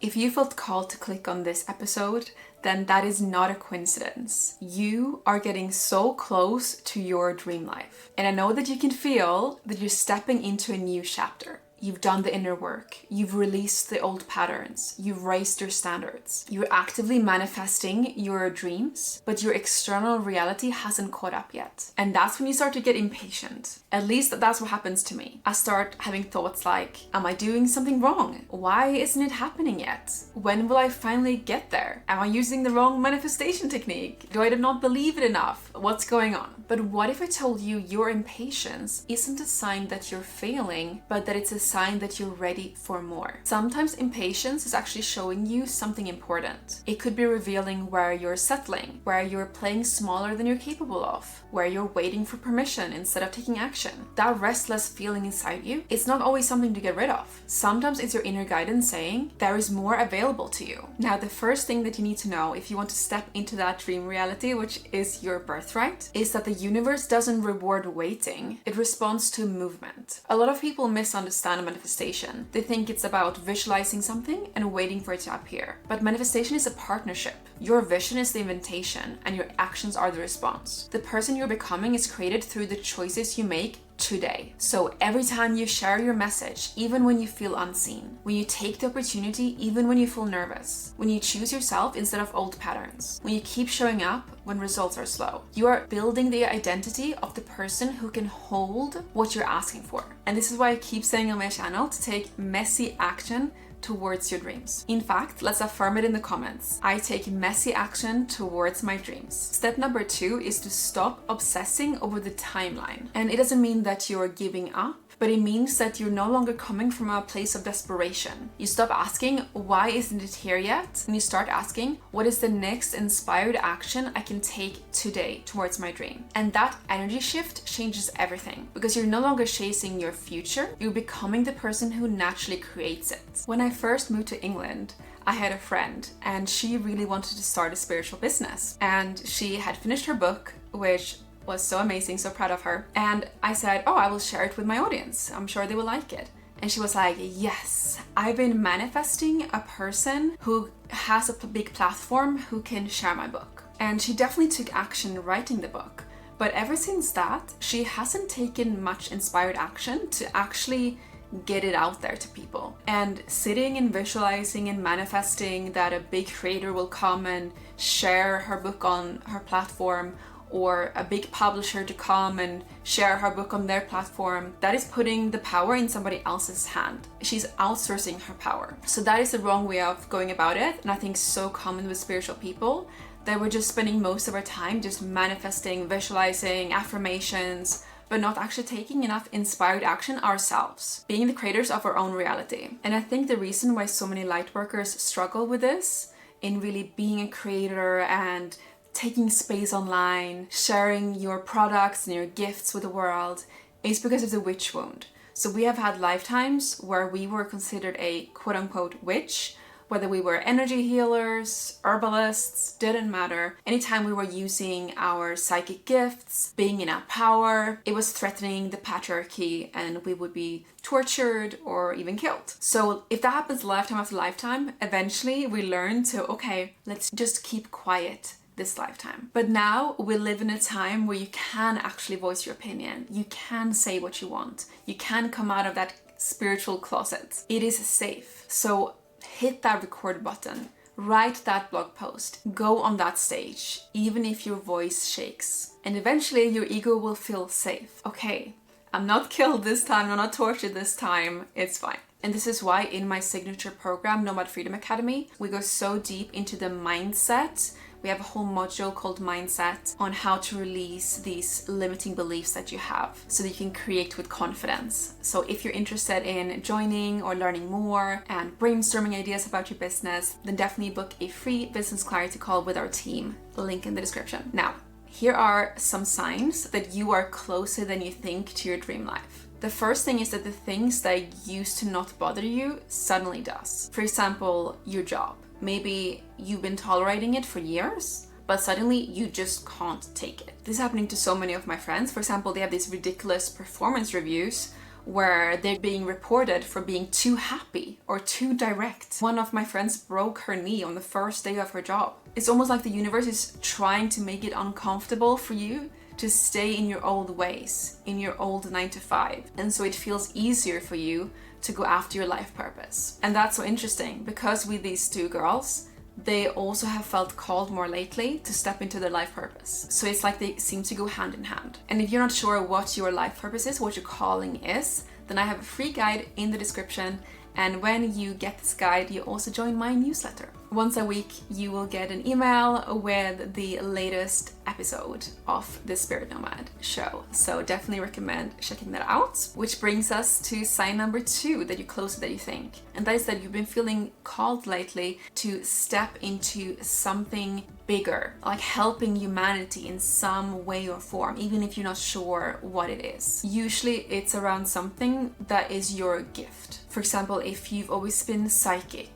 If you felt called to click on this episode, then that is not a coincidence. You are getting so close to your dream life. And I know that you can feel that you're stepping into a new chapter. You've done the inner work. You've released the old patterns. You've raised your standards. You're actively manifesting your dreams, but your external reality hasn't caught up yet. And that's when you start to get impatient. At least that's what happens to me. I start having thoughts like, am I doing something wrong? Why isn't it happening yet? When will I finally get there? Am I using the wrong manifestation technique? Do I not believe it enough? What's going on? But what if I told you your impatience isn't a sign that you're failing, but that it's a sign that you're ready for more? Sometimes impatience is actually showing you something important. It could be revealing where you're settling, where you're playing smaller than you're capable of, where you're waiting for permission instead of taking action. That restless feeling inside you, it's not always something to get rid of. Sometimes it's your inner guidance saying there is more available to you. Now, the first thing that you need to know if you want to step into that dream reality, which is your birthright, is that the universe doesn't reward waiting. It responds to movement. A lot of people misunderstand manifestation. They think it's about visualizing something and waiting for it to appear. But manifestation is a partnership. Your vision is the invitation and your actions are the response. The person you're becoming is created through the choices you make today. So every time you share your message, even when you feel unseen, when you take the opportunity, even when you feel nervous, when you choose yourself instead of old patterns, when you keep showing up when results are slow, you are building the identity of the person who can hold what you're asking for. And this is why I keep saying on my channel to take messy action towards your dreams. In fact, let's affirm it in the comments. I take messy action towards my dreams. Step number 2 is to stop obsessing over the timeline. And it doesn't mean that you're giving up, but it means that you're no longer coming from a place of desperation. You stop asking, why isn't it here yet? And you start asking, what is the next inspired action I can take today towards my dream? And that energy shift changes everything because you're no longer chasing your future, you're becoming the person who naturally creates it. When I first moved to England, I had a friend and she really wanted to start a spiritual business. And she had finished her book, which was so amazing, so proud of her. And I said, oh, I will share it with my audience. I'm sure they will like it. And she was like, yes, I've been manifesting a person who has a big platform who can share my book. And she definitely took action writing the book. But ever since that, she hasn't taken much inspired action to actually get it out there to people. And sitting and visualizing and manifesting that a big creator will come and share her book on her platform, or a big publisher to come and share her book on their platform, that is putting the power in somebody else's hand. She's outsourcing her power. So that is the wrong way of going about it. And I think so common with spiritual people that we're just spending most of our time just manifesting, visualizing, affirmations, but not actually taking enough inspired action ourselves, being the creators of our own reality. And I think the reason why so many light workers struggle with this, in really being a creator and taking space online, sharing your products and your gifts with the world, is because of the witch wound. So we have had lifetimes where we were considered a quote-unquote witch, whether we were energy healers, herbalists, didn't matter. Anytime we were using our psychic gifts, being in our power, it was threatening the patriarchy and we would be tortured or even killed. So if that happens lifetime after lifetime, eventually we learn to, okay, let's just keep quiet this lifetime. But now we live in a time where you can actually voice your opinion. You can say what you want. You can come out of that spiritual closet. It is safe. So hit that record button, write that blog post, go on that stage, even if your voice shakes. And eventually your ego will feel safe. Okay, I'm not killed this time, I'm not tortured this time, it's fine. And this is why in my signature program, Nomad Freedom Academy, we go so deep into the mindset. We have a whole module called Mindset on how to release these limiting beliefs that you have so that you can create with confidence. So if you're interested in joining or learning more and brainstorming ideas about your business, then definitely book a free business clarity call with our team. Link in the description. Now, here are some signs that you are closer than you think to your dream life. The first thing is that the things that used to not bother you suddenly does. For example, your job. Maybe you've been tolerating it for years, but suddenly you just can't take it. This is happening to so many of my friends. For example, they have these ridiculous performance reviews where they're being reported for being too happy or too direct. One of my friends broke her knee on the first day of her job. It's almost like the universe is trying to make it uncomfortable for you to stay in your old ways, in your old 9 to 5. And so it feels easier for you to go after your life purpose. And that's so interesting because with these two girls, they also have felt called more lately to step into their life purpose. So it's like they seem to go hand in hand. And if you're not sure what your life purpose is, what your calling is, then I have a free guide in the description. And when you get this guide, you also join my newsletter. Once a week, you will get an email with the latest episode of the Spirit Nomad show. So definitely recommend checking that out. Which brings us to sign number 2, that you're closer than you think. And that is that you've been feeling called lately to step into something bigger, like helping humanity in some way or form, even if you're not sure what it is. Usually it's around something that is your gift. For example, if you've always been psychic,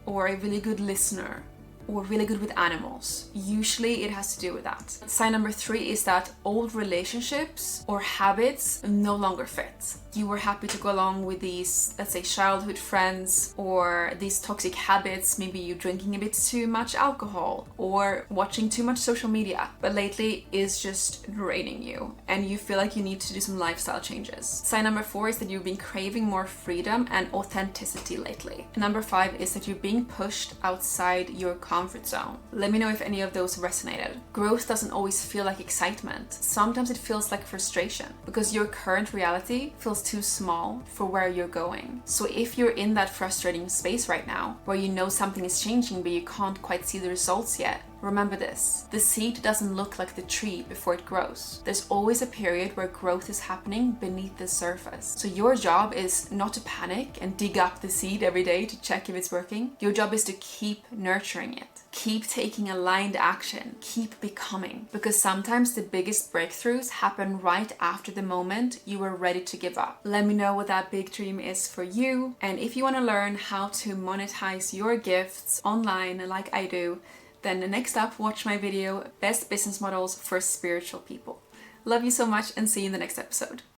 or a really good listener, or really good with animals. Usually it has to do with that. Sign number 3 is that old relationships or habits no longer fit. You were happy to go along with these, let's say, childhood friends, or these toxic habits. Maybe you're drinking a bit too much alcohol or watching too much social media, but lately is just draining you and you feel like you need to do some lifestyle changes. Sign number 4 is that you've been craving more freedom and authenticity lately. And number 5 is that you're being pushed outside your comfort zone. Let me know if any of those resonated. Growth doesn't always feel like excitement. Sometimes it feels like frustration because your current reality feels too small for where you're going. So if you're in that frustrating space right now, where you know something is changing but you can't quite see the results yet, remember this: the seed doesn't look like the tree before it grows. There's always a period where growth is happening beneath the surface. So your job is not to panic and dig up the seed every day to check if it's working. Your job is to keep nurturing it. Keep taking aligned action. Keep becoming. Because sometimes the biggest breakthroughs happen right after the moment you were ready to give up. Let me know what that big dream is for you. And if you want to learn how to monetize your gifts online like I do, then next up, watch my video, Best Business Models for Spiritual People. Love you so much and see you in the next episode.